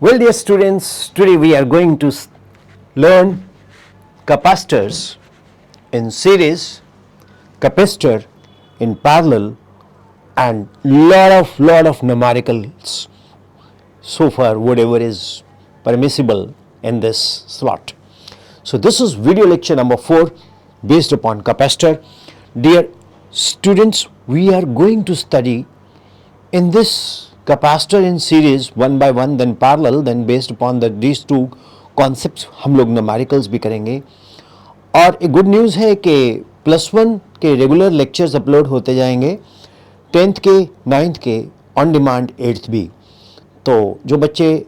Well, dear students, today we are going to learn capacitors in series, capacitor in parallel, and lot of numericals. So far, whatever is permissible in this slot. So this is video lecture number 4 based upon capacitor. Dear students, we are going to study in this capacitor in series one by one, then parallel, then based upon these two concepts हम लोग numericals भी करेंगे. और एक good news है कि +1 के regular lectures upload होते जाएंगे, 10th के 9th के ऑन डिमांड 8th भी. तो जो बच्चे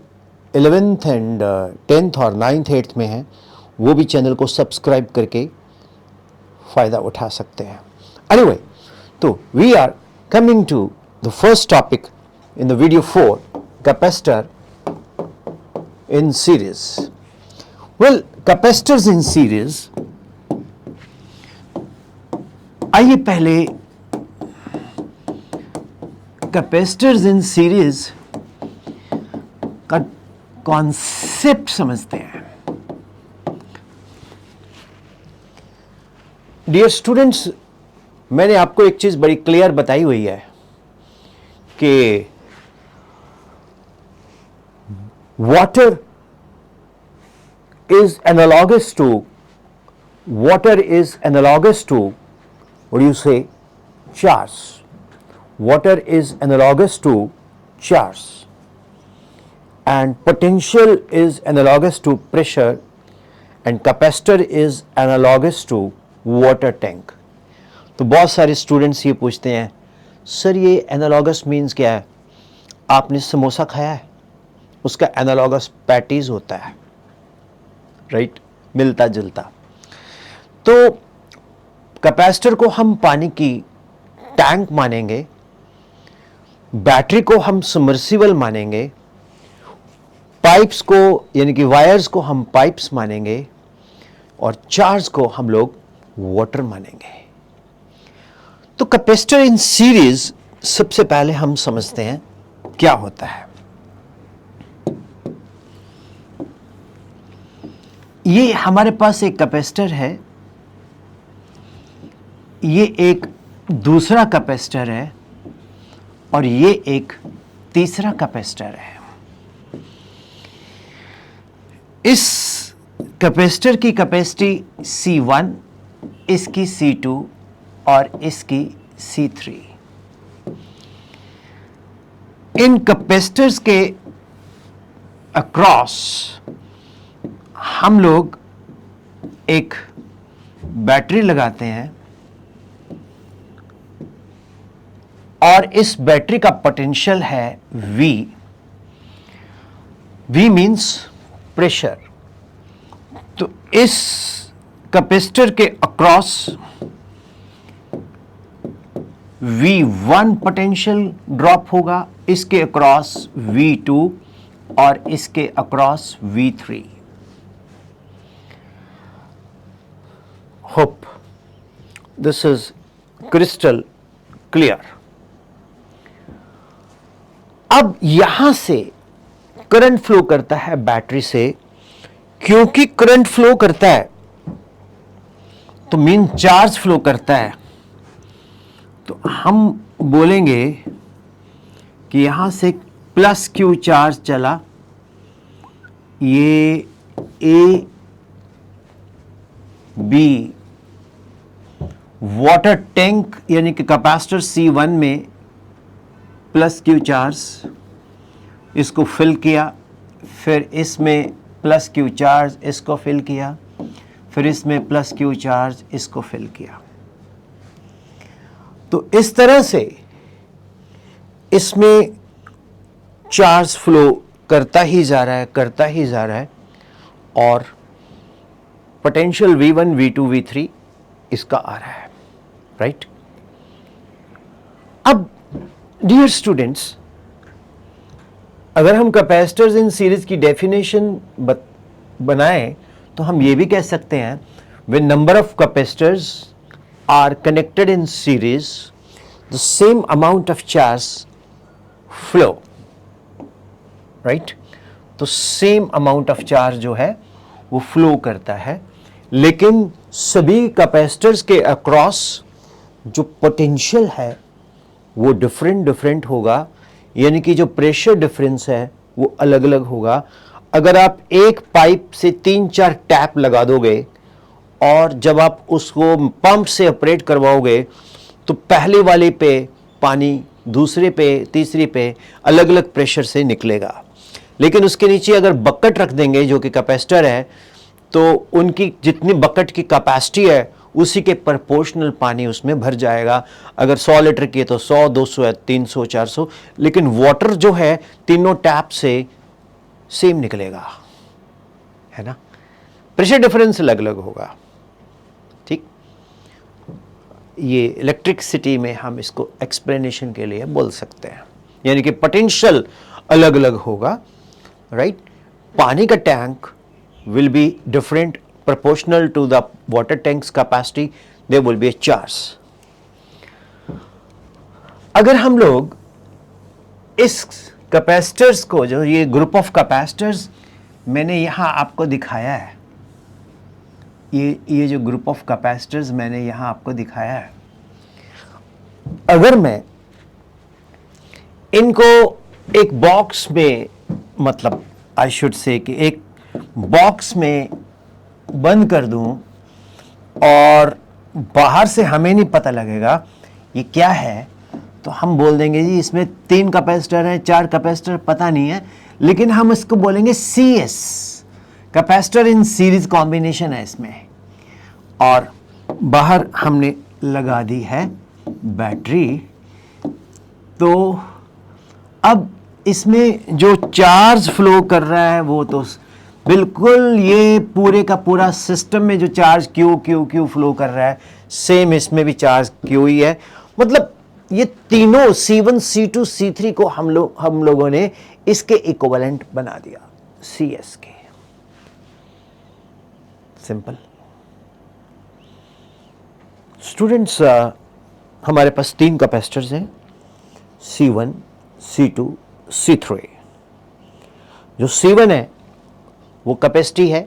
11th एंड 10th और 9th 8th में हैं वो भी चैनल को सब्सक्राइब करके फ़ायदा उठा सकते हैं. एनीवे, तो we are coming to the first topic in the video 4, capacitor in series. Well, capacitors in series, आइए पहले capacitors in series का कॉन्सेप्ट समझते हैं. डियर स्टूडेंट्स, मैंने आपको एक चीज बड़ी क्लियर बताई हुई है कि water is analogous to what do you say, charge. Water is analogous to charge and potential is analogous to pressure and capacitor is analogous to water tank. तो बहुत सारे स्टूडेंट्स ये पूछते हैं, सर ये एनालॉगस मीन्स क्या है? आपने समोसा खाया है, उसका एनालॉगस पैटीज होता है, राइट, मिलता जुलता. तो कैपेसिटर को हम पानी की टैंक मानेंगे, बैटरी को हम सबमर्सिबल मानेंगे, पाइप्स को यानी कि वायर्स को हम पाइप्स मानेंगे और चार्ज को हम लोग वाटर मानेंगे. तो कैपेसिटर इन सीरीज सबसे पहले हम समझते हैं क्या होता है. ये हमारे पास एक कैपेसिटर है, ये एक दूसरा कैपेसिटर है और ये एक तीसरा कैपेसिटर है. इस कैपेसिटर की कैपेसिटी C1, इसकी C2 और इसकी C3. इन कैपेसिटर्स के अक्रॉस हम लोग एक बैटरी लगाते हैं और इस बैटरी का पोटेंशियल है V. V means pressure. तो इस कैपेसिटर के अक्रॉस V1 पोटेंशियल ड्रॉप होगा, इसके अक्रॉस V2 और इसके across V3. Hope this is crystal clear. अब यहां से करंट फ्लो करता है बैटरी से. क्योंकि करंट फ्लो करता है तो मीन चार्ज फ्लो करता है, तो हम बोलेंगे कि यहां से प्लस क्यू चार्ज चला, ये ए बी वाटर टैंक यानी कि कैपेसिटर C1 में प्लस क्यू चार्ज इसको फिल किया, फिर इसमें प्लस क्यू चार्ज इसको फिल किया, फिर इसमें प्लस क्यू चार्ज इसको फिल किया. तो इस तरह से इसमें चार्ज फ्लो करता ही जा रहा है और पोटेंशियल V1, V2, V3 इसका आ रहा है, राइट. अब डियर स्टूडेंट्स, अगर हम कैपेसिटर्स इन सीरीज की डेफिनेशन बनाएं तो हम ये भी कह सकते हैं, when number of capacitors are connected in series the same amount of charge flow, right. तो सेम अमाउंट ऑफ चार्ज जो है वो फ्लो करता है, लेकिन सभी कैपेसिटर्स के अक्रॉस जो पोटेंशियल है वो डिफरेंट होगा, यानी कि जो प्रेशर डिफरेंस है वो अलग अलग होगा। अगर आप एक पाइप से 3-4 टैप लगा दोगे और जब आप उसको पंप से ऑपरेट करवाओगे तो पहले वाले पे पानी, दूसरे पे, तीसरे पे अलग अलग प्रेशर से निकलेगा। लेकिन उसके नीचे अगर बकेट रख देंगे जो कि कैपेसिटर है, तो उनकी जितनी बकेट की कैपेसिटी है उसी के प्रोपोर्शनल पानी उसमें भर जाएगा। अगर 100 लीटर की है तो 100, 200 है, 300, 400, लेकिन वाटर जो है तीनों टैप से सेम निकलेगा, है ना। प्रेशर डिफरेंस अलग अलग होगा, ठीक। ये इलेक्ट्रिसिटी में हम इसको एक्सप्लेनेशन के लिए बोल सकते हैं, यानी कि पोटेंशियल अलग अलग होगा, राइट। पानी का tank will be different proportional to the water tank's capacity, there will be a charge. अगर हम लोग इस कैपेसिटर्स को, जो ये ग्रुप ऑफ कैपेसिटर्स मैंने यहाँ आपको दिखाया है, ये जो ग्रुप ऑफ कैपेसिटर्स मैंने यहाँ आपको दिखाया है, अगर मैं इनको एक बॉक्स में, मतलब आई शुड से कि एक बॉक्स में बंद कर दूं और बाहर से हमें नहीं पता लगेगा ये क्या है, तो हम बोल देंगे जी इसमें 3 कैपेसिटर हैं, 4 कैपेसिटर, पता नहीं है, लेकिन हम इसको बोलेंगे CS, capacitor in series combination है इसमें। और बाहर हमने लगा दी है बैटरी, तो अब इसमें जो चार्ज फ्लो कर रहा है वो तो बिल्कुल ये पूरे का पूरा सिस्टम में जो चार्ज Q फ्लो कर रहा है, सेम इसमें भी चार्ज Q ही है। मतलब ये तीनों C1, C2, C3 को हम लोगों ने इसके इक्विवेलेंट बना दिया CS के। सिंपल। स्टूडेंट्स, हमारे पास 3 कैपेसिटर्स हैं, C1, C2, C3। जो C1 है वो कैपेसिटी है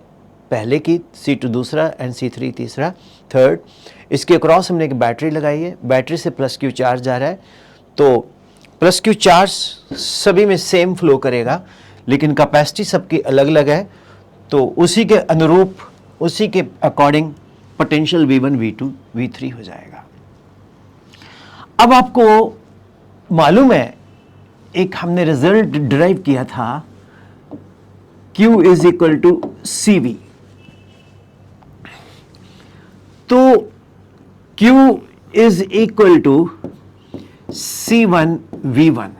पहले की, C2 दूसरा एंड C3 तीसरा, थर्ड। इसके अक्रॉस हमने एक बैटरी लगाई है, बैटरी से प्लस Q चार्ज जा रहा है, तो प्लस Q चार्ज सभी में सेम फ्लो करेगा, लेकिन कैपेसिटी सबकी अलग अलग है, तो उसी के अनुरूप, उसी के according potential V1, V2, V3 हो जाएगा। अब आपको मालूम है, एक हमने रिजल्ट डिराइव किया था, Q is equal to CV। तो Q is equal to C1 V1।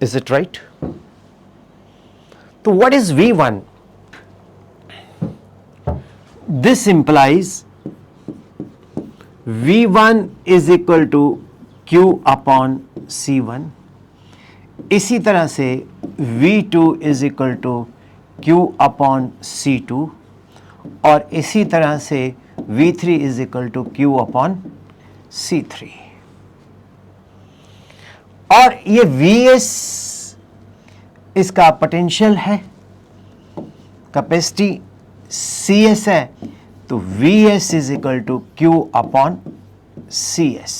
Is it right? So what is V1? This implies V1 is equal to Q upon C1। इसी तरह से V2 is equal to Q upon C2, और इसी तरह से V3 is equal to Q upon C3। और ये Vs इसका पोटेंशियल है, कैपेसिटी Cs है, तो Vs is equal to Q upon Cs।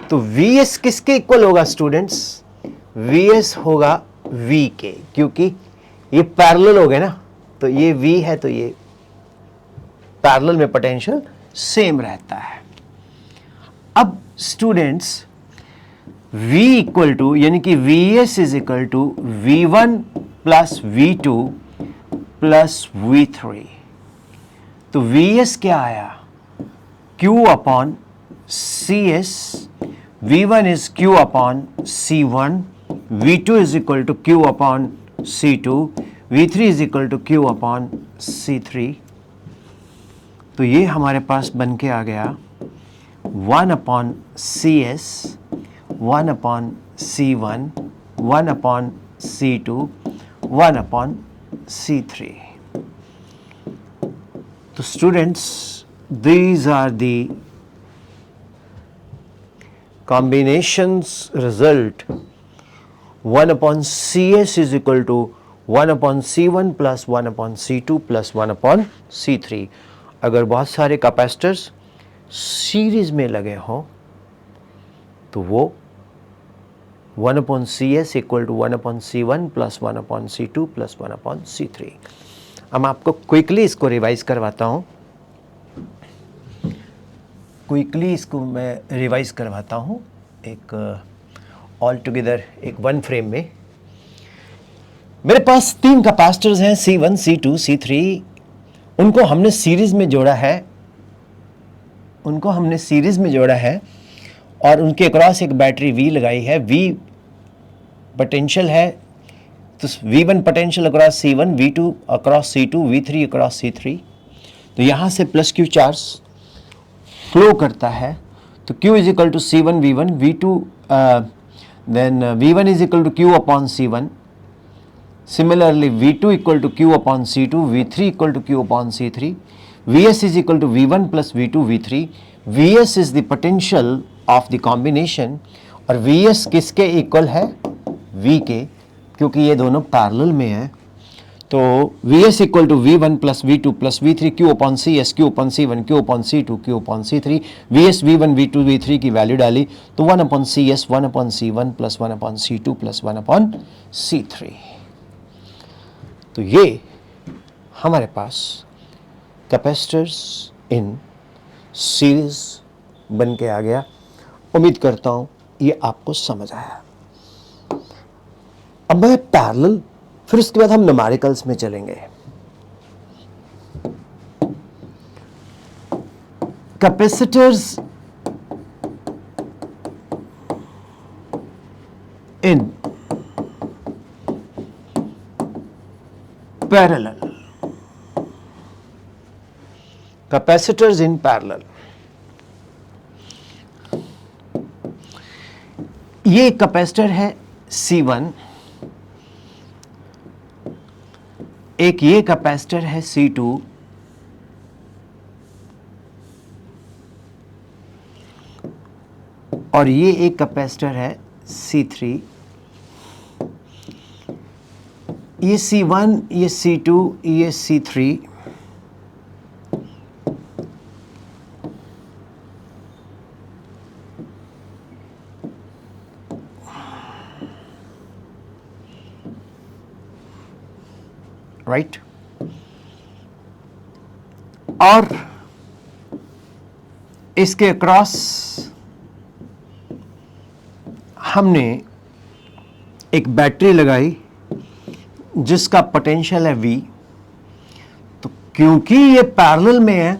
तो Vs किसके इक्वल होगा स्टूडेंट्स? Vs होगा V के, क्योंकि ये पैरेलल हो गए ना, तो ये V है तो ये पैरेलल में पोटेंशियल सेम रहता है। अब स्टूडेंट्स V इक्वल टू, यानी कि Vs is equal to V1 plus V2 plus V3। तो Vs क्या आया? Q upon Cs, V1 is Q upon C1, V2 is equal to Q upon C2, V3 is equal to Q upon C3। तो ये हमारे पास बन के आ गया 1 upon CS, 1 upon C1, 1 upon C2, 1 upon C3। तो students these are the combinations result 1 upon Cs is equal to 1 upon C1 plus 1 upon C2 plus 1 upon C3। अगर बहुत सारे कैपेसिटर्स सीरीज में लगे हों तो वो 1 upon Cs equal to 1 upon C1 plus 1 upon C2 plus 1 upon C3। अब मैं आपको क्विकली इसको रिवाइज करवाता हूँ, एक ऑल टुगेदर एक वन फ्रेम में। मेरे पास 3 कैपेसिटर्स हैं C1, C2, C3। उनको हमने सीरीज में जोड़ा है और उनके अक्रॉस एक बैटरी V लगाई है। V पोटेंशियल है, तो V1 potential across C1, V2 across C2, V3 across C3। तो यहाँ से प्लस Q चार्ज फ्लो करता है। तो Q is equal to C1 V1, V2 then V1 is equal to Q upon C1। Similarly, V2 equal to Q upon C2, V3 equal to Q upon C3, Vs is equal to V1 plus V2 V3। Vs is the potential of the combination और Vs किसके equal है? V के, क्योंकि ये दोनों parallel में है। तो Vs equal to V1 plus V2 plus V3 Q upon Cs, Q upon C1, Q upon C2, Q upon C3। Vs V1 V2 V3 की वैल्यू डाली तो 1 upon Cs, 1 upon C1 plus 1 upon C2 plus 1 upon C3। तो ये हमारे पास capacitors in series बन के आ गया। उम्मीद करता हूँ ये आपको समझ आया। अब मैं पैरेलल, फिर उसके बाद हम न्यूमेरिकल्स में चलेंगे। Capacitors in parallel, capacitors in parallel। ये कैपेसिटर है C1, एक ये कैपेसिटर है C2, और ये एक कैपेसिटर है C3। ये C1, ये C2, ये C3। राइट, और इसके अक्रॉस हमने एक बैटरी लगाई जिसका पोटेंशियल है V। तो क्योंकि ये पैरेलल में है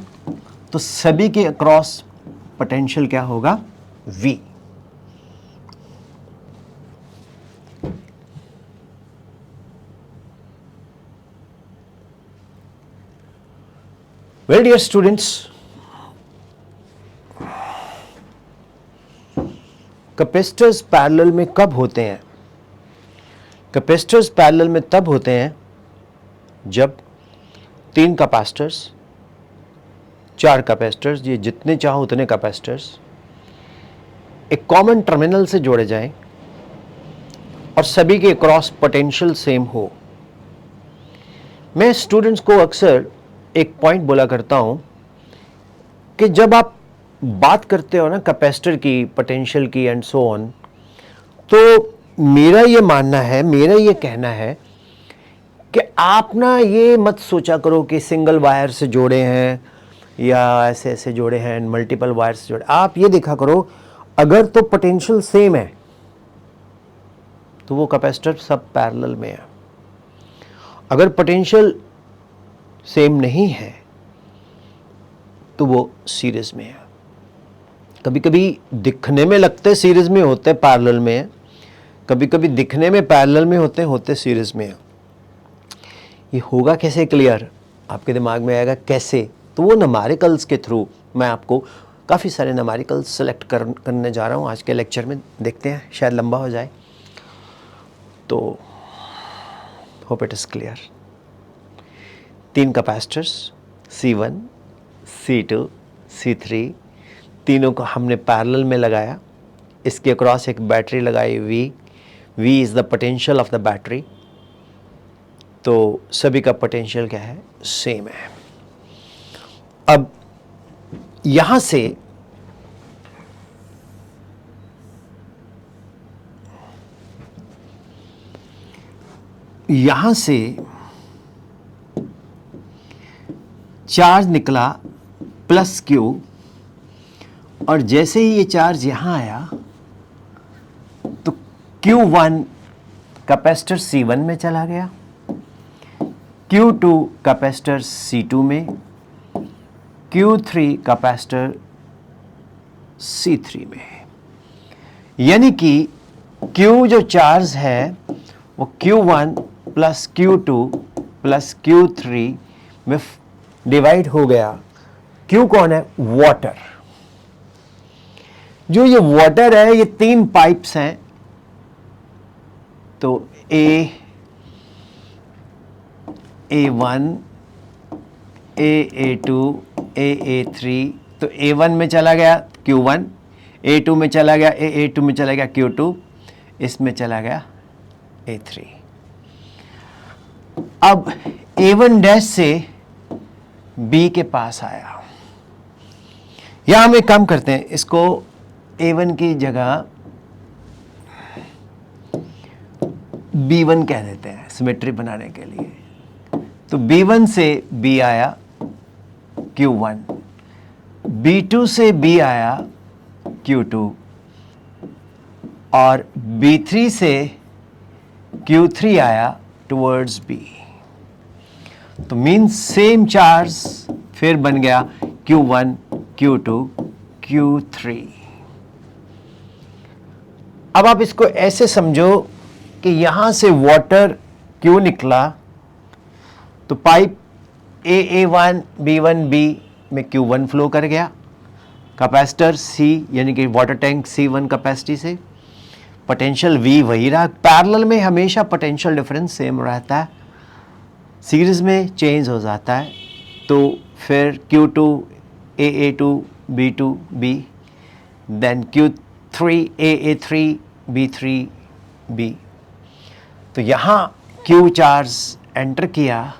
तो सभी के अक्रॉस पोटेंशियल क्या होगा? V। Well dear students, capacitors parallel में कब होते हैं? कैपेसिटर्स पैरेलल में तब होते हैं जब 3 कैपेसिटर्स, 4 कैपेसिटर्स, ये जितने चाहो उतने कैपेसिटर्स एक कॉमन टर्मिनल से जोड़े जाएं और सभी के क्रॉस पोटेंशियल सेम हो। मैं स्टूडेंट्स को अक्सर एक पॉइंट बोला करता हूं कि जब आप बात करते हो ना कैपेसिटर की, पोटेंशियल की एंड सो ऑन, तो मेरा ये मानना है, मेरा ये कहना है कि आप ना ये मत सोचा करो कि सिंगल वायर से जोड़े हैं या ऐसे ऐसे जोड़े हैं, मल्टीपल वायर से जोड़े। आप ये देखा करो, अगर तो पोटेंशियल सेम है तो वो कैपेसिटर सब पैरेलल में है। अगर पोटेंशियल सेम नहीं है तो वो सीरीज में है। कभी कभी दिखने में लगते सीरीज में होते पैरेलल में है, कभी कभी दिखने में पैरेलल में होते सीरीज में है। ये होगा कैसे क्लियर? आपके दिमाग में आएगा कैसे? तो वो न्यूमेरिकल्स के थ्रू मैं आपको काफ़ी सारे न्यूमेरिकल्स सेलेक्ट करने जा रहा हूँ आज के लेक्चर में। देखते हैं, शायद लंबा हो जाए, तो hope it is clear. 3 capacitors C1, C2, C3, तीनों को हमने पैरेलल में लगाया, इसके अक्रॉस एक बैटरी लगाई V is the potential of the battery, तो सभी का पोटेंशियल क्या है, सेम है। अब यहां से चार्ज निकला प्लस Q, और जैसे ही ये चार्ज यहां आया तो Q1 कैपेसिटर C1 में चला गया, Q2 कैपेसिटर C2 में, Q3 कैपेसिटर C3 में। यानी कि Q जो चार्ज है वो Q1 plus Q2 plus Q3 में डिवाइड हो गया। Q कौन है, वाटर। जो ये वाटर है, ये 3 पाइप्स हैं, तो A1, A2, A3, तो A1 में चला गया Q1, A2 में चला गया A2 में चला गया Q2, इसमें चला गया A3। अब A1 डैश से B के पास आया। या हम एक काम करते हैं, इसको A1 की जगह B1 कह देते हैं सिमेट्री बनाने के लिए। तो B1 से B आया Q1, B2 से B आया Q2, और B3 से Q3 आया टुवर्ड्स B। तो मीन्स सेम चार्ज फिर बन गया Q1, Q2, Q3। अब आप इसको ऐसे समझो कि यहां से वाटर Q निकला, तो पाइप A1, B1, B में Q1 फ्लो कर गया, कैपेसिटर C यानी कि वाटर टैंक C1 कैपेसिटी से, पोटेंशियल V वही रहा। पैरेलल में हमेशा पोटेंशियल डिफरेंस सेम रहता है, सीरीज में चेंज हो जाता है। तो फिर Q2 AA2 B2 B, then Q3 AA3 B3 B। तो यहाँ Q चार्ज एंटर किया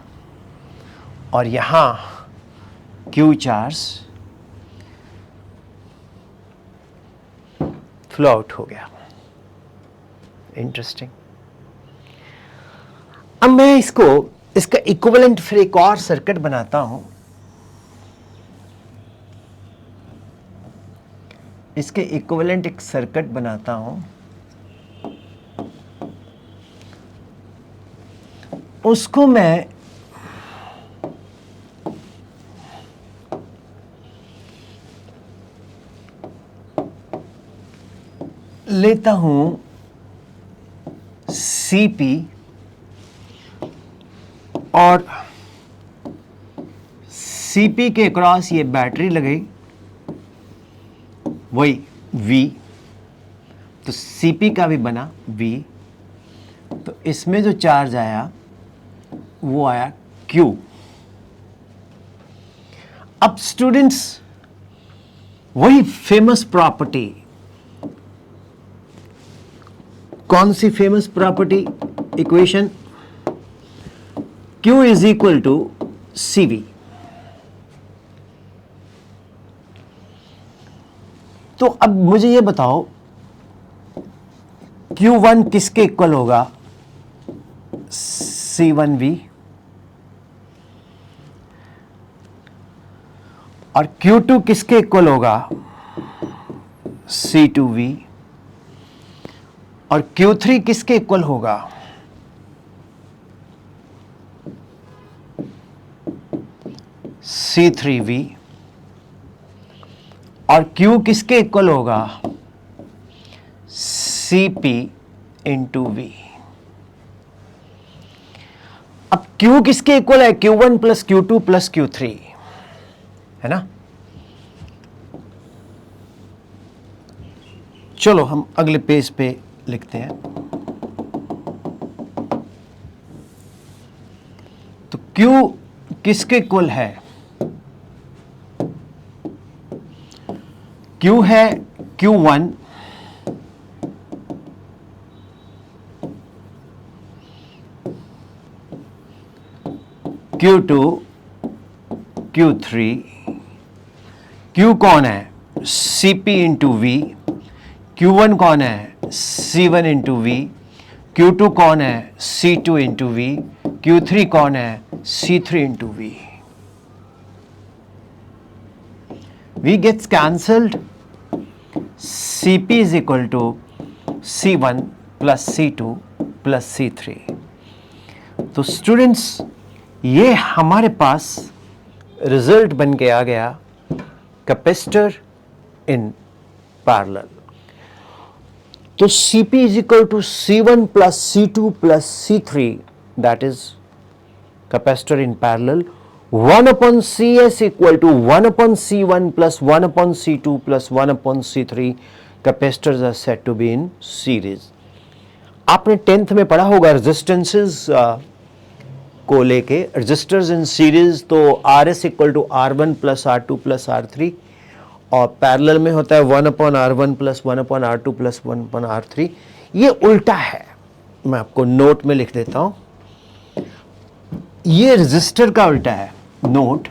और यहाँ Q चार्ज फ्लो आउट हो गया। इंटरेस्टिंग। अब मैं इसका इक्विवेलेंट फिर एक और सर्किट बनाता हूं। इसके इक्विवेलेंट एक सर्किट बनाता हूं, उसको मैं लेता हूं CP, और CP के क्रॉस ये बैटरी लगी, वही V, तो CP का भी बना V। तो इसमें जो चार्ज आया वो आया Q। अब स्टूडेंट्स, वही फेमस प्रॉपर्टी, कौन सी famous property, equation Q is equal to CV। तो अब मुझे ये बताओ Q1 किसके इक्वल होगा, C1V, और Q2 किसके इक्वल होगा, C2V, और Q3 किसके इक्वल होगा, C3V, और Q किसके इक्वल होगा, CP इंटू V। अब Q किसके इक्वल है, Q1 plus Q2 plus Q3, है ना। चलो हम अगले पेज पे लिखते हैं। तो Q किसके इक्वल है, Q है Q1, Q2, Q3, Q कौन है? CP इंटू वी, Q1 कौन है? C1 इंटू वी, Q2 कौन है? C2 इंटू वी, Q3 कौन है? C3 into V. V gets cancelled. CP is equal to C1 plus C2 plus C3. तो students, ये हमारे पास रिजल्ट बन के आ गया कैपेसिटर इन पैरेलल. तो CP is equal to C1 plus C2 plus C3, that is capacitor in parallel. 1 upon CS equal to 1 upon C1 plus 1 upon C2 plus 1 upon C3. Capacitors are said to be in series. आपने 10th में पढ़ा होगा resistances को लेके. Resistors in series तो RS equal to R1 plus R2 plus R3, और parallel में होता है 1 upon R1 plus 1 upon R2 plus 1 upon R3. ये उल्टा है, मैं आपको नोट में लिख देता हूं. ये रजिस्टर का उल्टा है. नोट,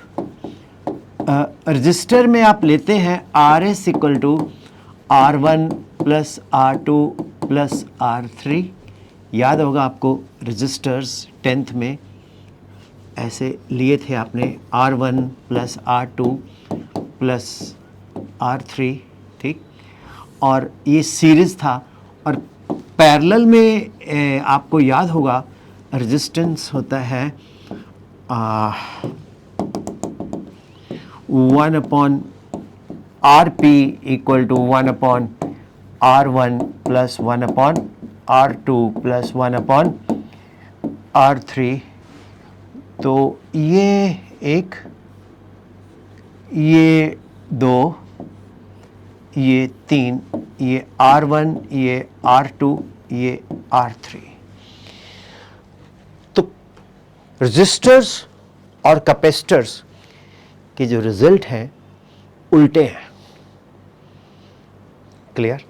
रजिस्टर में आप लेते हैं RS equal to R1 plus R2 plus R3. याद होगा आपको रजिस्टर्स 10th में ऐसे लिए थे आपने, R1 plus R2 plus R3, ठीक. और ये सीरीज था. और पैरेलल में आपको याद होगा रेजिस्टेंस होता है 1 upon RP equal to 1 upon R1 plus 1 upon R2 plus 1 upon R3. तो ये एक, ये दो, ये तीन, ये R1, ये R2, ये R3. तो रेजिस्टर्स और कैपेसिटर्स के जो रिजल्ट हैं उल्टे हैं. क्लियर?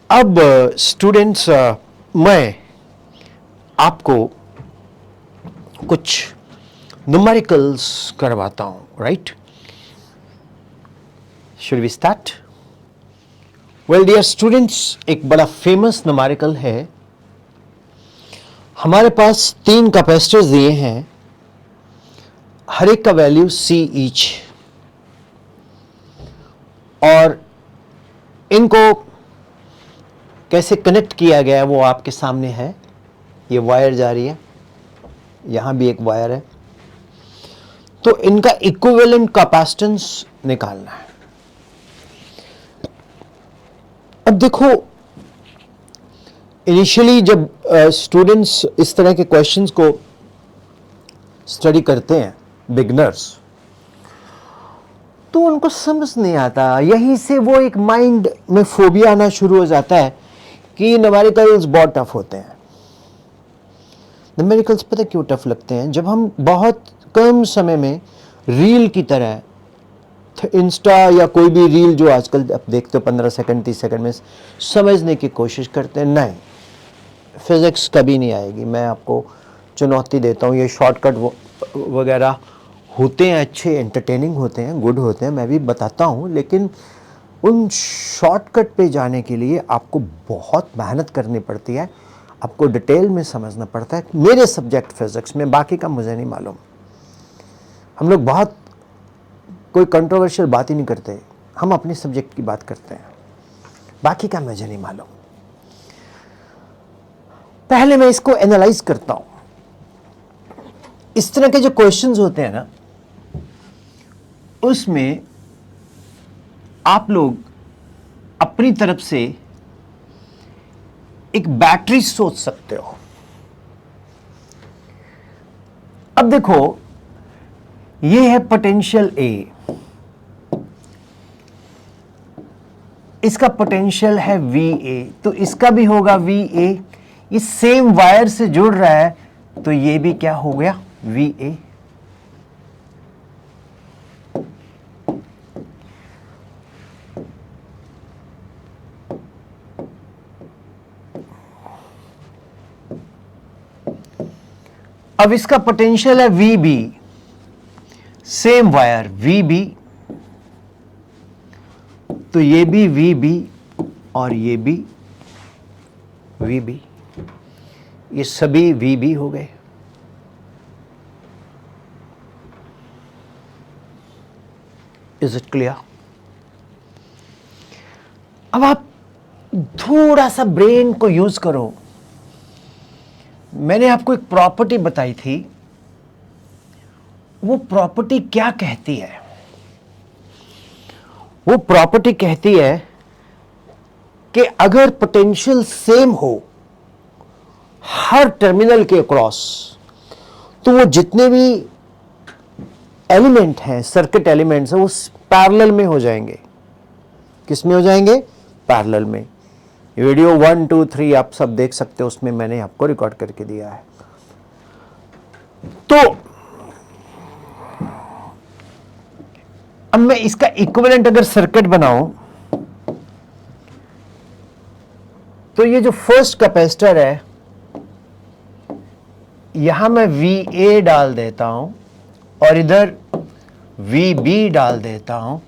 अब स्टूडेंट्स, मैं आपको कुछ न्यूमेरिकल्स करवाता हूं. Right? Should we start? Well dear students, एक बड़ा फेमस न्यूमेरिकल है. हमारे पास 3 कैपेसिटर्स दिए हैं, हर एक का वैल्यू C ईच, और इनको कैसे कनेक्ट किया गया है वो आपके सामने है. ये वायर जा रही है, यहां भी एक वायर है. तो इनका इक्विवेलेंट कैपेसिटेंस निकालना है. अब देखो, इनिशियली जब स्टूडेंट्स इस तरह के क्वेश्चंस को स्टडी करते हैं, बिगनर्स, तो उनको समझ नहीं आता. यहीं से वो एक माइंड में फोबिया आना शुरू हो जाता है कि न्यूमेरिकल्स बहुत टफ होते हैं. न्यूमेरिकल्स पता क्यों टफ लगते हैं? जब हम बहुत कम समय में रील की तरह, इंस्टा या कोई भी रील जो आजकल आप देखते हो 15 सेकंड 30 सेकंड में समझने की कोशिश करते हैं, नहीं, फिजिक्स कभी नहीं आएगी. मैं आपको चुनौती देता हूँ. ये शॉर्टकट वगैरह होते हैं, अच्छे एंटरटेनिंग होते हैं, गुड होते हैं, मैं भी बताता हूँ, लेकिन उन शॉर्टकट पे जाने के लिए आपको बहुत मेहनत करनी पड़ती है, आपको डिटेल में समझना पड़ता है. मेरे सब्जेक्ट फिजिक्स में, बाकी का मुझे नहीं मालूम. हम लोग बहुत कोई कंट्रोवर्शियल बात ही नहीं करते, हम अपने सब्जेक्ट की बात करते हैं, बाकी का मुझे नहीं मालूम. पहले मैं इसको एनालाइज करता हूं. इस तरह के जो क्वेश्चंस होते हैं ना, उसमें आप लोग अपनी तरफ से एक बैटरी सोच सकते हो. अब देखो, ये है पोटेंशियल A, इसका पोटेंशियल है VA, तो इसका भी होगा VA. ये सेम वायर से जुड़ रहा है, तो ये भी क्या हो गया? VA. अब इसका पोटेंशियल है VB, सेम वायर VB, तो ये भी VB और ये भी VB, ये सभी VB हो गए। Is it clear? अब आप थोड़ा सा ब्रेन को यूज करो। मैंने आपको एक प्रॉपर्टी बताई थी, वो प्रॉपर्टी क्या कहती है? वो प्रॉपर्टी कहती है कि अगर पोटेंशियल सेम हो हर टर्मिनल के अक्रॉस, तो वो जितने भी एलिमेंट हैं, सर्किट एलिमेंट्स हैं, वो पैरेलल में हो जाएंगे। किस में हो जाएंगे? पैरेलल में। वीडियो 1, 2, 3 आप सब देख सकते हो, उसमें मैंने आपको रिकॉर्ड करके दिया है। तो अब मैं इसका इक्विवेलेंट अगर सर्किट बनाऊं, तो ये जो फर्स्ट कैपेसिटर है, यहां मैं VA डाल देता हूं और इधर VB डाल देता हूं,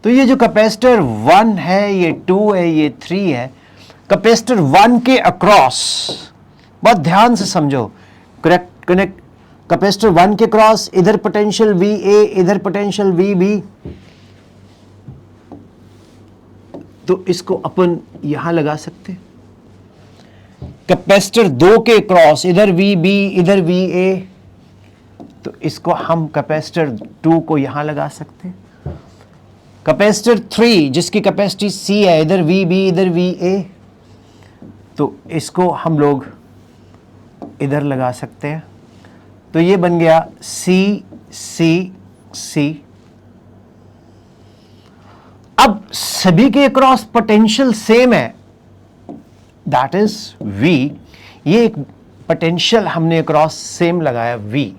तो ये जो कैपेसिटर 1 है, ये 2 है, ये 3 है, कैपेसिटर 1 के अक्रॉस, बहुत ध्यान से समझो, कनेक्ट कैपेसिटर 1 के क्रॉस, इधर पोटेंशियल VA, इधर पोटेंशियल VB, तो इसको अपन यहां लगा सकते हैं। कैपेसिटर 2 के क्रॉस, इधर VB, इधर VA, तो इसको हम कैपेसिटर 2 को यहां लगा सकते हैं। कैपेसिटर 3 जिसकी कैपेसिटी C है, इधर VB, इधर VA, तो इसको हम लोग इधर लगा सकते हैं। तो ये बन गया C, C, C। अब सभी के क्रॉस पोटेंशियल सेम है, दैट इज V। ये एक पोटेंशियल हमने क्रॉस सेम लगाया V।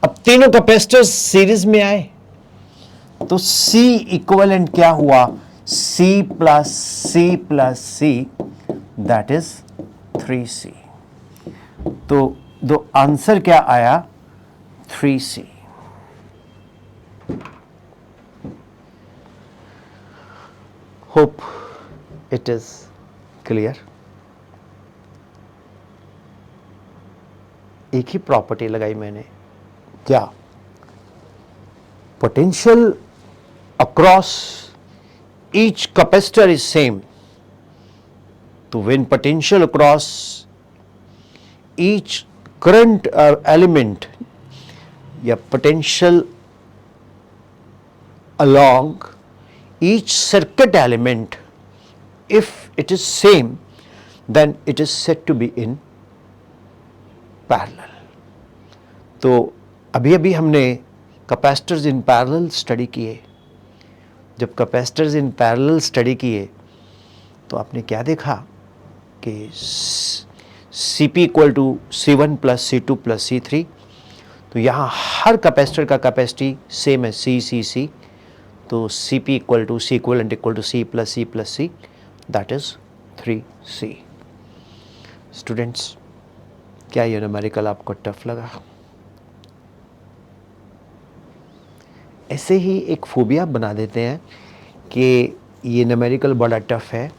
अब तीनों कैपेसिटर्स सीरीज में आए, तो C इक्विवेलेंट क्या हुआ? C plus C plus C, that is 3C। तो आंसर क्या आया? 3C। Hope it is clear. एक ही प्रॉपर्टी लगाई मैंने, क्या? Potential across each capacitor is same, तो when potential across each current element या potential along each circuit element, if it is same, then it is said to be in parallel। तो अभी अभी हमने कैपेसिटर्स इन पैरेलल स्टडी किए। जब capacitors in parallel study किए तो आपने क्या देखा कि Cp equal to C1 plus C2 plus C3, तो यहाँ हर कैपेसिटर का कैपेसिटी सेम है, C, तो Cp equal to C equivalent equal to C plus C, that is 3C। Students, क्या ये न्यूमेरिकल आपको टफ लगा? ऐसे ही एक फोबिया बना देते हैं कि ये न्यूमेरिकल बड़ा टफ है।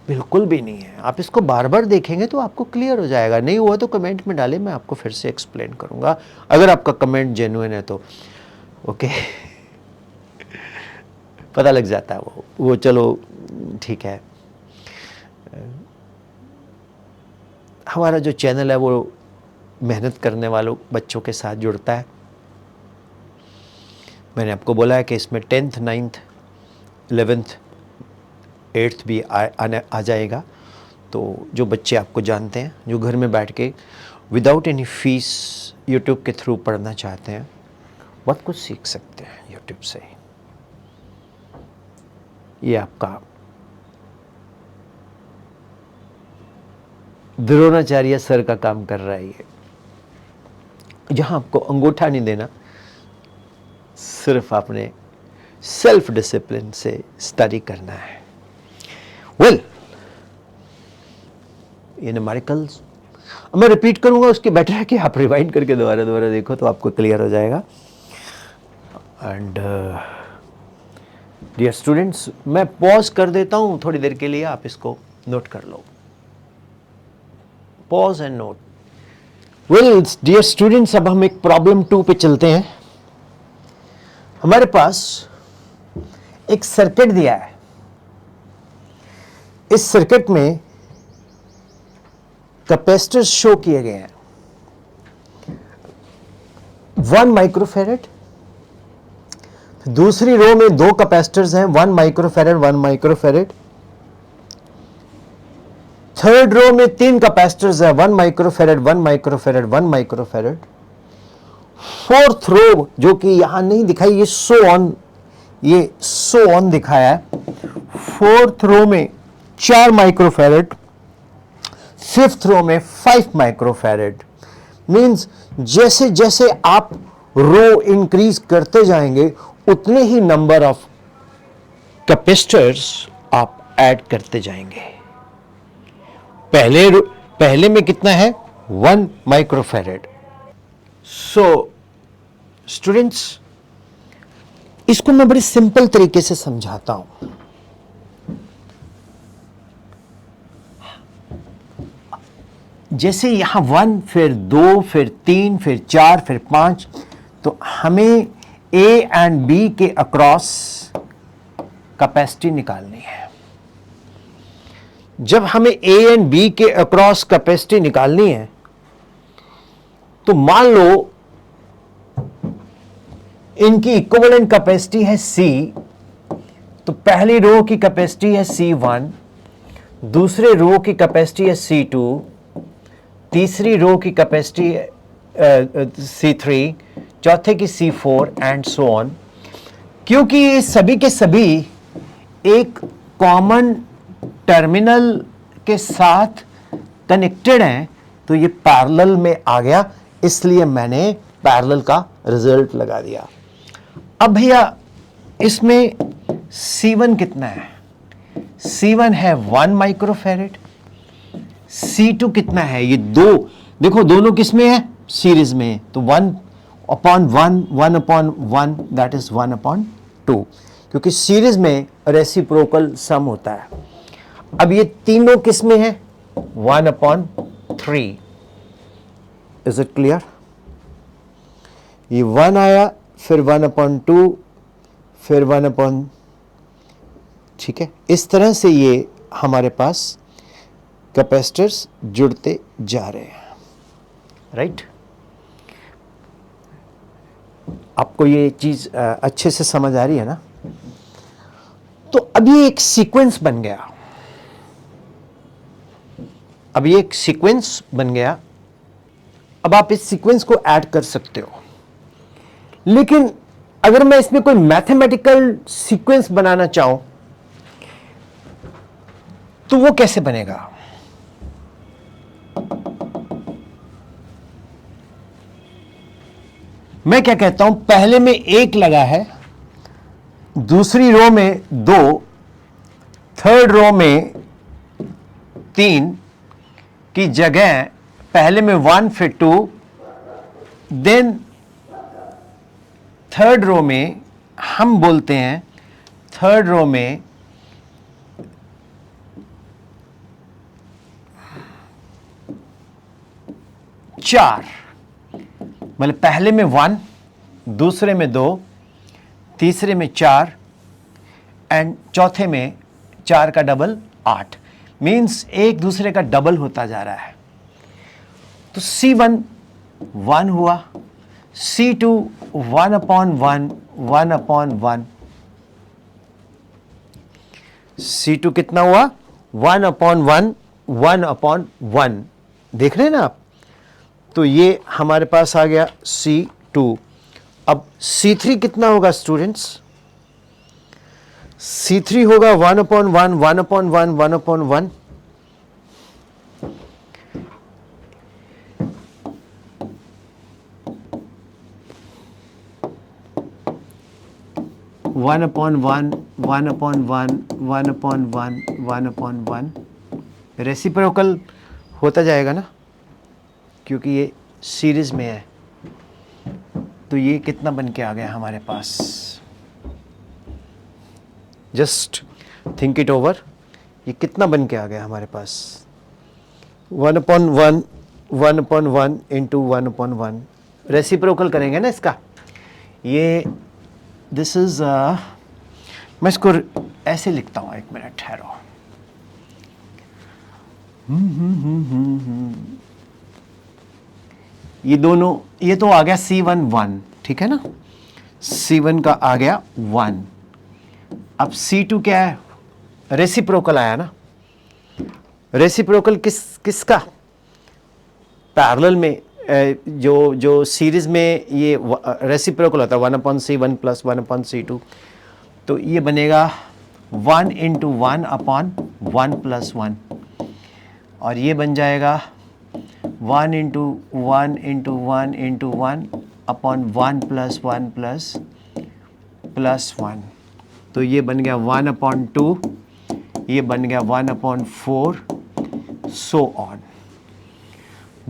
बिल्कुल भी नहीं है। आप इसको बार बार देखेंगे तो आपको क्लियर हो जाएगा। नहीं हुआ तो कमेंट में डालें, मैं आपको फिर से एक्सप्लेन करूंगा, अगर आपका कमेंट जेन्युइन है तो। ओके पता लग जाता है वो चलो ठीक है। हमारा जो चैनल है वो मेहनत करने वालों बच्चों के साथ जुड़ता है। मैंने आपको बोला है कि इसमें 10th, 9th, 11th, 8th भी आ जाएगा। तो जो बच्चे आपको जानते हैं, जो घर में बैठ के विदाउट एनी फीस यूट्यूब के थ्रू पढ़ना चाहते हैं, बहुत कुछ सीख सकते हैं यूट्यूब से। ये आपका द्रोणाचार्य सर का काम कर रहा है ये, जहां आपको अंगूठा नहीं देना, सिर्फ आपने सेल्फ डिसिप्लिन से स्टडी करना है। वेल, ये न्यूमेरिकल्स मैं रिपीट करूंगा, उसके बेटर है कि आप रिवाइंड करके दोबारा देखो तो आपको क्लियर हो जाएगा। एंड डियर स्टूडेंट्स, मैं पॉज कर देता हूं थोड़ी देर के लिए, आप इसको नोट कर लो। Pause and note. Well dear students, अब हम एक प्रॉब्लम 2 पे चलते हैं। हमारे पास एक सर्किट दिया है। इस सर्किट में कैपेसिटर्स शो किए गए हैं। 1 माइक्रोफैरड, दूसरी रो में 2 कैपेसिटर्स हैं, 1 माइक्रोफैरड 1 माइक्रोफैरड। थर्ड रो में 3 कैपेसिटर्स हैं, 1 microfarad 1 microfarad 1 microfarad. Fourth row जो कि यहां नहीं दिखाई, ये सो ऑन दिखाया है। फोर्थ रो में 4 माइक्रोफैरड, फिफ्थ रो में 5 माइक्रोफैरड। मींस जैसे जैसे आप रो इंक्रीज करते जाएंगे उतने ही नंबर ऑफ कैपेसिटर्स आप ऐड करते जाएंगे। पहले में कितना है? 1 माइक्रोफैरड। सो स्टूडेंट्स, इसको मैं बड़ी सिंपल तरीके से समझाता हूं। जैसे यहां 1, फिर 2, फिर 3, फिर 4, फिर 5, तो हमें A एंड B के अक्रॉस कैपेसिटी निकालनी है। जब हमें A एंड B के अक्रॉस कैपेसिटी निकालनी है, तो मान लो इनकी इक्विवेलेंट कैपेसिटी है C, तो पहली रो की कैपेसिटी है C1, दूसरे रो की कैपेसिटी है C2, तीसरी रो की कैपेसिटी C3, चौथे की C4 एंड सो ऑन। क्योंकि ये सभी के सभी एक कॉमन टर्मिनल के साथ कनेक्टेड हैं, तो ये पैरेलल में आ गया, इसलिए मैंने पैरेलल का रिजल्ट लगा दिया। अब भैया इसमें C1 कितना है? C1 है 1 माइक्रोफैरड। C2 कितना है? ये 2, देखो दोनों किस में है? सीरीज में, तो 1/1 1/1 दैट इज 1/2, क्योंकि सीरीज में रेसिप्रोकल सम होता है। अब ये तीनों किस में है? 1/3। Is it clear? ये 1 आया, फिर 1/2, फिर 1/, ठीक है। इस तरह से ये हमारे पास कैपेसिटर्स जुड़ते जा रहे हैं, राइट? आपको ये चीज अच्छे से समझ आ रही है ना? तो अब ये एक सीक्वेंस बन गया। अब ये एक सीक्वेंस बन गया। अब आप इस सीक्वेंस को ऐड कर सकते हो, लेकिन अगर मैं इसमें कोई मैथमेटिकल सीक्वेंस बनाना चाहूं तो वो कैसे बनेगा? मैं क्या कहता हूं, पहले में 1 लगा है, दूसरी रो में 2, थर्ड रो में 3 की जगह पहले में 1 फिर 2, देन थर्ड रो में हम बोलते हैं, थर्ड रो में 4, मतलब पहले में 1, दूसरे में 2, तीसरे में 4 एंड चौथे में 4 का डबल 8। मींस एक दूसरे का डबल होता जा रहा है। तो C1 1 हुआ, C2 1/1 1/1, C2 कितना हुआ? 1/1 1/1। देख रहे हैं ना आप? तो ये हमारे पास आ गया C2। अब C3 कितना होगा स्टूडेंट्स? C3 होगा 1/1 1/1 1/1, 1/1 1/1 1/1 1/1। रेसिप्रोकल होता जाएगा ना? क्योंकि ये सीरीज में है, तो ये कितना बन के आ गया हमारे पास? जस्ट थिंक इट ओवर, ये कितना बन के आ गया हमारे पास? 1/1, 1/1 इंटू 1/1, रेसिप्रोकल करेंगे ना इसका। ये दिस इज, मैं इसको ऐसे लिखता हूँ, एक मिनट ठहरो। ये दोनों, ये तो आ गया C1 1, ठीक है ना, C1 का आ गया 1। अब C2 क्या है? रेसिप्रोकल आया ना। रेसिप्रोकल किसका? पैरेलल में जो सीरीज में ये रेसिप्रोकल होता है 1/C1 प्लस 1/C2, तो ये बनेगा 1 इंटू 1/1 प्लस 1, और ये बन जाएगा 1 into 1 into 1 into 1/1 plus 1 plus 1, तो ये बन गया 1/2, ये बन गया 1/4, सो ऑन।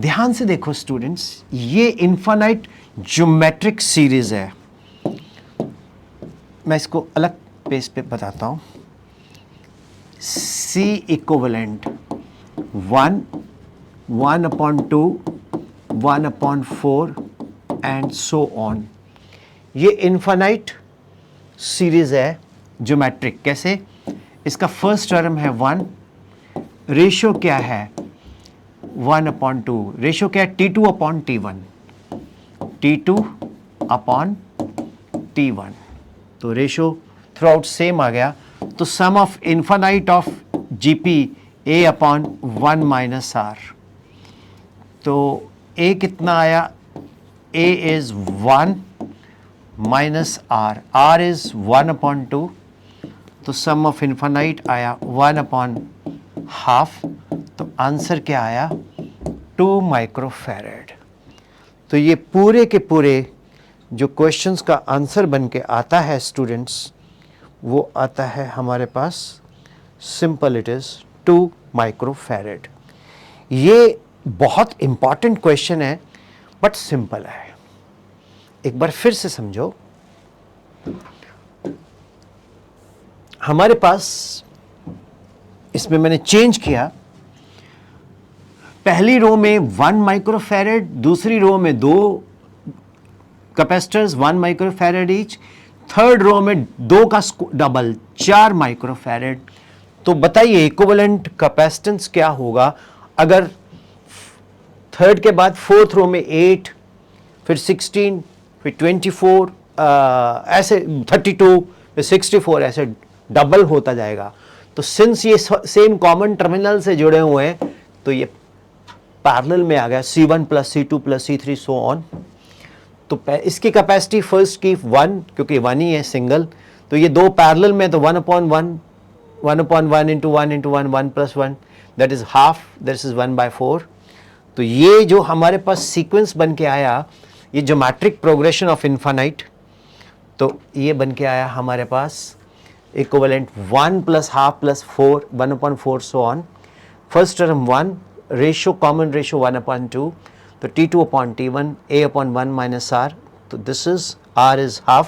ध्यान से देखो स्टूडेंट्स, ये इन्फानाइट ज्योमेट्रिक सीरीज है। मैं इसको अलग पेज पे बताता हूं। C equivalent 1, 1/2, 1/4 and so on. ये इन्फानाइट सीरीज है ज्योमेट्रिक। कैसे? इसका फर्स्ट टर्म है 1, रेशियो क्या है? 1/2, रेशियो क्या है? T2/T1, T2/T1, तो रेशियो थ्रू आउट सेम आ गया। तो sum of infinite of GP A/1 minus R, तो A कितना आया? A is 1 minus R is 1/2, तो सम ऑफ इन्फानाइट आया 1/2, तो आंसर क्या आया? 2 माइक्रोफैरेड। तो ये पूरे के पूरे जो क्वेश्चंस का आंसर बन के आता है स्टूडेंट्स, वो आता है हमारे पास, सिंपल इट इज 2 माइक्रोफैरेड। ये बहुत इंपॉर्टेंट क्वेश्चन है बट सिंपल है। एक बार फिर से समझो, हमारे पास इसमें मैंने चेंज किया, पहली रो में 1 माइक्रोफैरेड, दूसरी रो में 2 capacitors 1 microfarad each, third row में 2 का डबल 4 माइक्रोफैरेड। तो बताइए इक्विवेलेंट कैपेसिटेंस क्या होगा अगर थर्ड के बाद फोर्थ रो में 8, फिर 16, फिर 24, ऐसे 32, फिर 64, ऐसे डबल होता जाएगा। तो सिंस ये सेम कॉमन टर्मिनल से जुड़े हुए हैं, तो ये पैरेलल में आ गया C1 plus C2 plus C3 so on. तो इसकी कैपेसिटी फर्स्ट की 1, क्योंकि 1 ही है सिंगल, तो ये दो पैरेलल में, तो 1/1, 1/1 into 1 into 1, 1 plus 1, that is half, that is 1/4। तो ये जो हमारे पास सीक्वेंस बन के आया, ये ज्योमेट्रिक प्रोग्रेशन ऑफ इन्फानाइट, तो ये बन के आया हमारे पास equivalent 1 plus half plus 4, 1/4 so on. First term 1, ratio common ratio 1/2, तो T2/T1, A/1 minus R, तो this is R is half,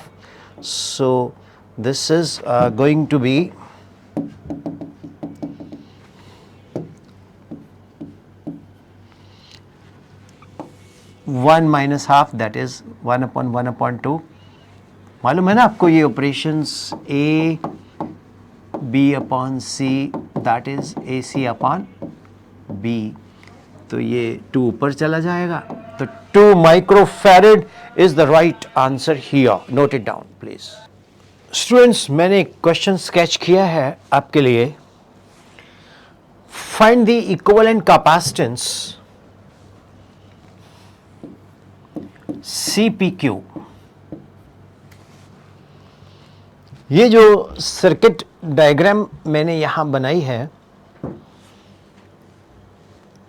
so this is going to be 1 minus half, that is 1/1/2। मालूम है ना आपको ये operations A B/C, that is AC/B, तो ये 2 ऊपर चला जाएगा, तो 2 microfarad is the right answer here. Note it down please. Students, मैंने एक क्वेश्चन स्केच किया है आपके लिए। Find the equivalent capacitance CPQ। ये जो सर्किट डायग्राम मैंने यहां बनाई है,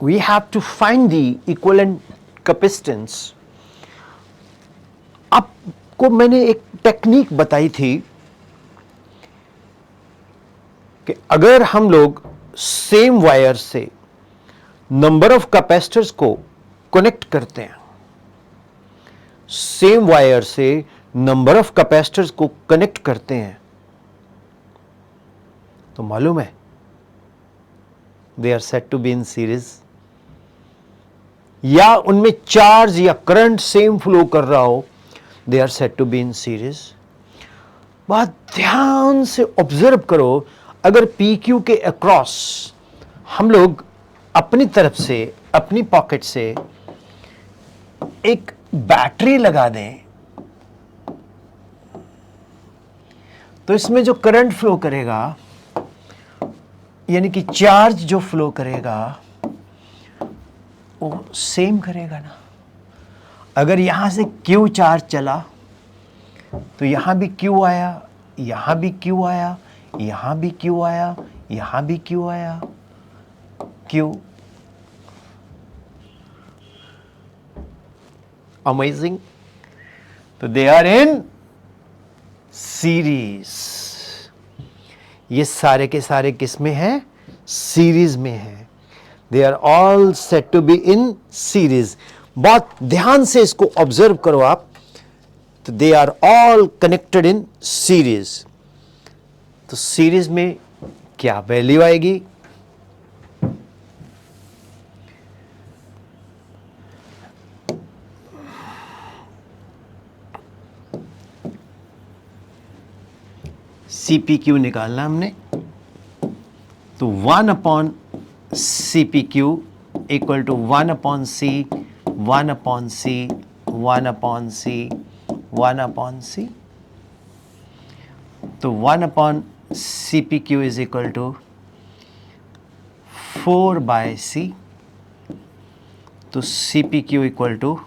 we have to find the equivalent capacitance। आपको मैंने एक टेक्निक बताई थी कि अगर हम लोग सेम वायर से नंबर ऑफ कैपेसिटर्स को कनेक्ट करते हैं, सेम वायर से नंबर ऑफ कैपेसिटर्स को कनेक्ट करते हैं, तो मालूम है they are said to be in series. या उनमें चार्ज या करंट सेम फ्लो कर रहा हो, they are said to be in series. बहुत ध्यान से ऑब्जर्व करो, अगर पी क्यू के अक्रॉस हम लोग अपनी तरफ से, अपनी पॉकेट से एक बैटरी लगा दें, तो इसमें जो करंट फ्लो करेगा, यानी कि चार्ज जो फ्लो करेगा, वो सेम करेगा ना। अगर यहां से क्यू चार्ज चला तो यहां भी क्यू आया, यहां भी क्यू आया, यहां भी क्यू आया, यहां भी क्यू आया, क्यू। अमेजिंग। तो दे आर इन सीरीज। ये सारे के सारे किस में हैं? सीरीज में हैं। They are all set to be in series. बहुत ध्यान से इसको ऑब्जर्व करो आप, तो they are all connected in series. तो सीरीज में क्या वैल्यू आएगी? CPQ निकालना हमने, तो 1 upon CPQ equal to 1 upon C, 1 upon C, 1 upon C, 1 upon C। तो 1 upon CPQ is equal to 4 by C। तो CPQ equal to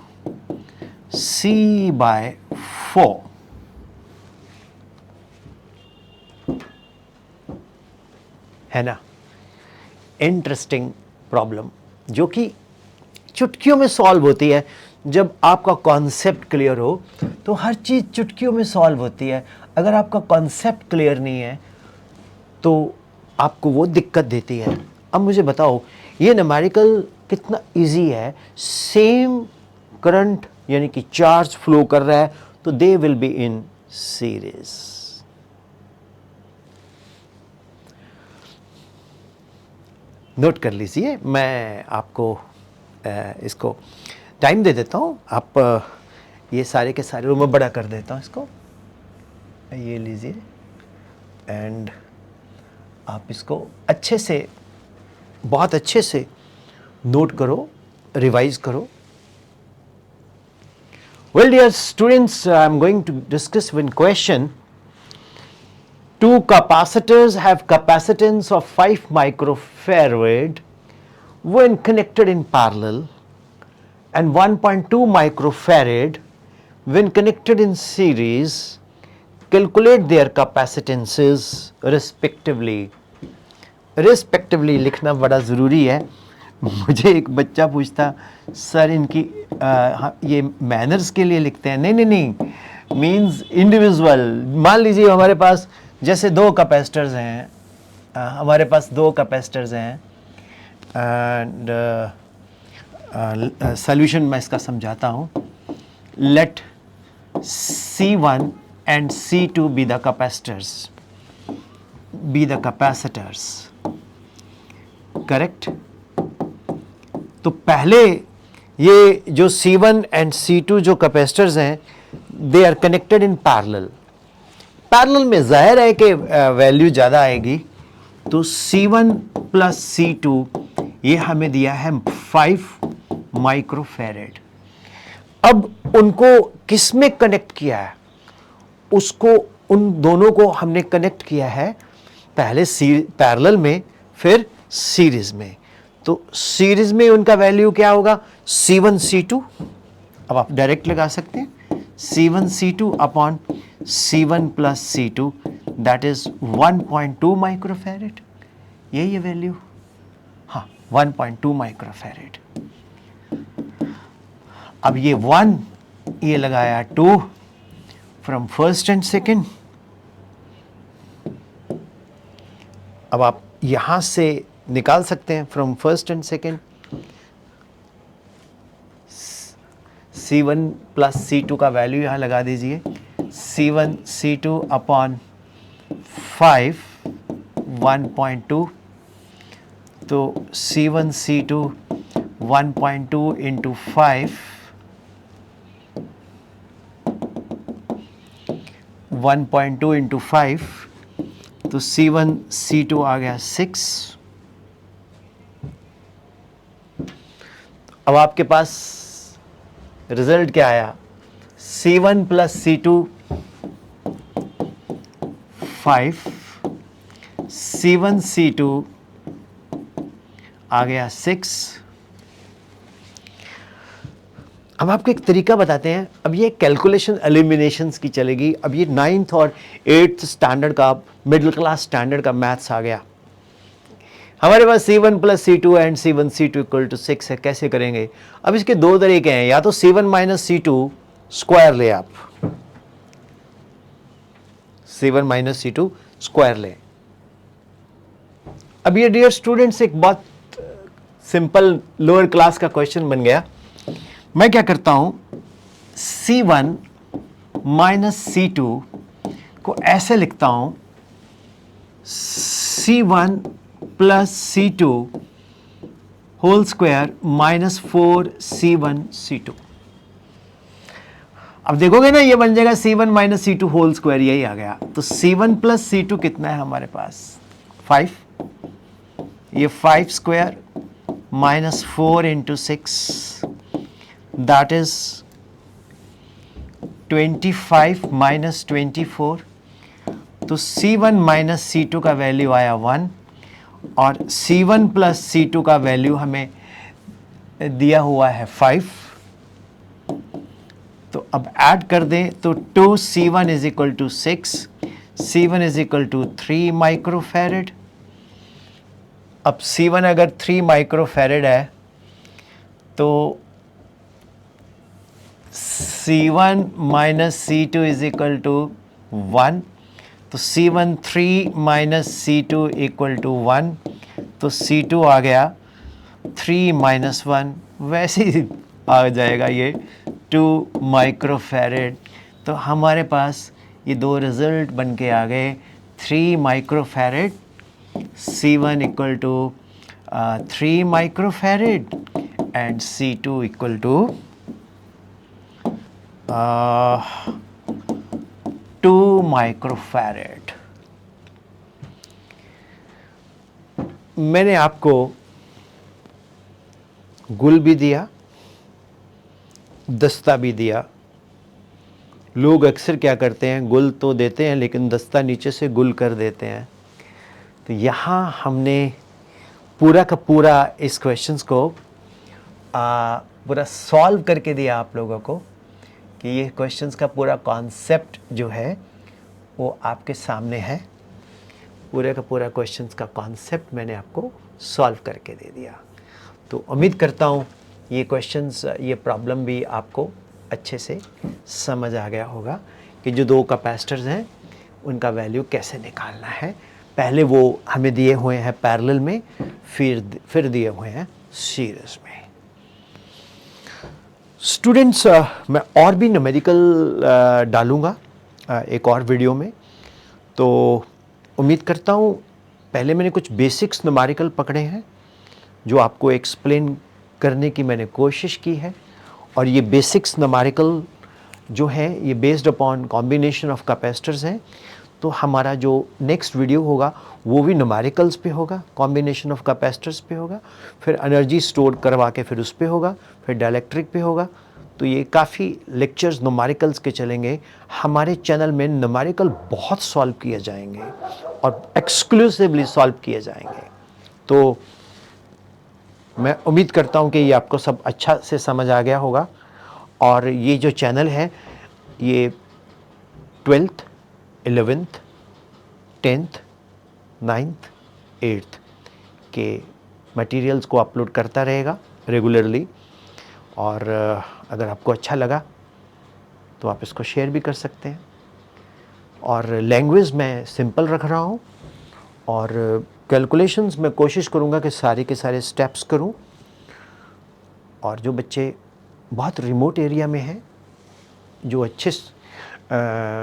C by 4। है ना? इंटरेस्टिंग प्रॉब्लम, जो कि चुटकियों में सॉल्व होती है। जब आपका कॉन्सेप्ट क्लियर हो तो हर चीज़ चुटकियों में सॉल्व होती है। अगर आपका कॉन्सेप्ट क्लियर नहीं है तो आपको वो दिक्कत देती है। अब मुझे बताओ, ये न्यूमेरिकल कितना इजी है। सेम करंट यानी कि चार्ज फ्लो कर रहा है, तो they will be in series. Note कर लीजिए, मैं आपको इसको टाइम दे देता हूँ। आप ये सारे के सारे मैं बड़ा कर देता हूँ इसको, ये लीजिए, एंड आप इसको अच्छे से, बहुत अच्छे से नोट करो, रिवाइज करो। Well dear students, I am going to discuss one question. Two capacitors have capacitance of 5 microfarad when connected in parallel, and 1.2 microfarad when connected in series. Calculate their capacitances respectively. Respectively लिखना बड़ा ज़रूरी है। मुझे एक बच्चा पूछता, sir इनकी ये मैनर्स के लिए लिखते हैं? नहीं नहीं नहीं, मीन्स इंडिविजुअल। मान लीजिए हमारे पास जैसे 2 कैपेसिटर्स हैं, हमारे पास 2 कैपेसिटर्स हैं, एंड सॉल्यूशन मैं इसका समझाता हूँ। Let C1 and C2 be the capacitors, correct? तो पहले ये जो C1 एंड C2 जो कैपेसिटर्स हैं, they are connected in parallel. Parallel में जाहिर है कि वैल्यू ज़्यादा आएगी। तो C1 प्लस C2 ये हमें दिया है 5 माइक्रोफैरेड। अब उनको किस में कनेक्ट किया है? उसको, उन दोनों को हमने कनेक्ट किया है पहले पैरेलल में, फिर सीरीज में। तो सीरीज में उनका वैल्यू क्या होगा? C1 C2। अब आप डायरेक्ट लगा सकते हैं, C1 C2 upon C1 plus C2, that is 1.2 microfarad. यही है वैल्यू, हाँ 1.2 माइक्रोफैरेड। अब ये 1, ये लगाया 2 फ्रॉम फर्स्ट एंड सेकेंड। अब आप यहां से निकाल सकते हैं from first and second. C1 plus C2 का वैल्यू यहाँ लगा दीजिए, C1 C2 अपॉन 5 1.2, तो C1 C2 1.2 इंटू 5 1.2 इंटू 5, तो C1 C2 आ गया 6। अब आपके पास रिजल्ट क्या आया, C1 plus C2 5, C1 C2 आ गया 6। अब आपको एक तरीका बताते हैं, अब ये कैलकुलेशन एलिमिनेशंस की चलेगी। अब ये 9th और 8th स्टैंडर्ड का, मिडिल क्लास स्टैंडर्ड का मैथ्स आ गया। हमारे पास C1 plus C2 and C1 C2 equal to 6 है, कैसे करेंगे? अब इसके दो तरीके हैं, या तो C1 माइनस C2 स्क्वायर ले आप, C1 माइनस C2 स्क्वायर ले। अब ये डियर स्टूडेंट्स एक बहुत सिंपल लोअर क्लास का क्वेश्चन बन गया। मैं क्या करता हूं, C1 माइनस C2 को ऐसे लिखता हूं, C1 plus C2 whole square minus 4 C1 C2। अब देखोगे ना, ये बन जाएगा C1 minus C2 whole square, यही आ गया। तो C1 प्लस C2 कितना है हमारे पास, 5, ये 5 square minus 4 into 6, that is 25 minus 24। तो C1 माइनस C2 का वैल्यू आया 1, और C1 प्लस C2 का वैल्यू हमें दिया हुआ है 5। तो अब ऐड कर दें तो 2C1 is equal to 6, C1 is equal to 3 microfarad. अब C1 अगर 3 माइक्रोफैरेड है तो C1 minus C2 is equal to 1, तो C1 3 minus C2 equal to 1, तो C2 आ गया 3 माइनस 1, वैसे ही आ जाएगा ये 2 माइक्रोफैरेड। तो हमारे पास ये दो रिजल्ट बन के आ गए, 3 microfarad, C1 equal to 3 microfarad and C2 equal to 2 microfarad. मैंने आपको गुल भी दिया, दस्ता भी दिया। लोग अक्सर क्या करते हैं, गुल तो देते हैं लेकिन दस्ता नीचे से गुल कर देते हैं। तो यहाँ हमने पूरा का पूरा इस क्वेश्चंस को पूरा सॉल्व करके दिया आप लोगों को, कि ये क्वेश्चंस का पूरा कॉन्सेप्ट जो है वो आपके सामने है। पूरे का पूरा क्वेश्चंस का कॉन्सेप्ट मैंने आपको सॉल्व करके दे दिया। तो उम्मीद करता हूँ ये क्वेश्चंस, ये प्रॉब्लम भी आपको अच्छे से समझ आ गया होगा कि जो दो कैपेसिटर्स हैं उनका वैल्यू कैसे निकालना है। पहले वो हमें दिए हुए हैं पैरेलल में, फिर दिए हुए हैं सीरीज में। स्टूडेंट्स, मैं और भी न्यूमेरिकल डालूँगा एक और वीडियो में। तो उम्मीद करता हूँ, पहले मैंने कुछ बेसिक्स न्यूमेरिकल पकड़े हैं जो आपको एक्सप्लेन करने की मैंने कोशिश की है, और ये बेसिक्स न्यूमेरिकल जो है ये based upon combination of capacitors हैं। तो हमारा जो नेक्स्ट वीडियो होगा वो भी न्यूमेरिकल्स पे होगा, कॉम्बिनेशन ऑफ कैपेसिटर्स पे होगा, फिर एनर्जी स्टोर करवा के फिर उस पे होगा, फिर डाइलेक्ट्रिक पे होगा। तो ये काफ़ी लेक्चर्स न्यूमेरिकल्स के चलेंगे। हमारे चैनल में न्यूमेरिकल बहुत सॉल्व किए जाएंगे और एक्सक्लूसिवली सॉल्व किए जाएंगे। तो मैं उम्मीद करता हूँ कि ये आपको सब अच्छा से समझ आ गया होगा। और ये जो चैनल है ये 12th, 11th, 10th, 9th, 8th के मटेरियल्स को अपलोड करता रहेगा रेगुलरली। और अगर आपको अच्छा लगा तो आप इसको शेयर भी कर सकते हैं। और लैंग्वेज मैं सिंपल रख रहा हूँ, और कैलकुलेशंस मैं कोशिश करूँगा कि सारे के सारे स्टेप्स करूँ। और जो बच्चे बहुत रिमोट एरिया में हैं, जो अच्छे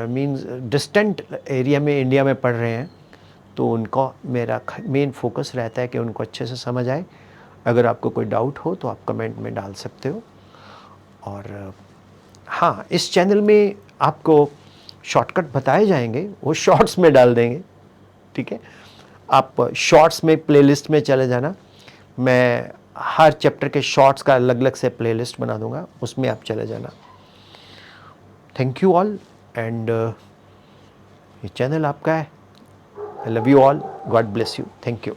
मीन्स डिस्टेंट एरिया में इंडिया में पढ़ रहे हैं, तो उनका मेरा मेन फोकस रहता है कि उनको अच्छे से समझ आए। अगर आपको कोई डाउट हो तो आप कमेंट में डाल सकते हो। और हाँ, इस चैनल में आपको शॉर्टकट बताए जाएंगे, वो शॉर्ट्स में डाल देंगे, ठीक है। आप शॉर्ट्स में प्लेलिस्ट में चले जाना, मैं हर चैप्टर के शॉर्ट्स का अलग अलग से प्लेलिस्ट बना दूंगा, उसमें आप चले जाना। थैंक यू ऑल, एंड ये चैनल आपका है। I love you all, God bless you, thank you.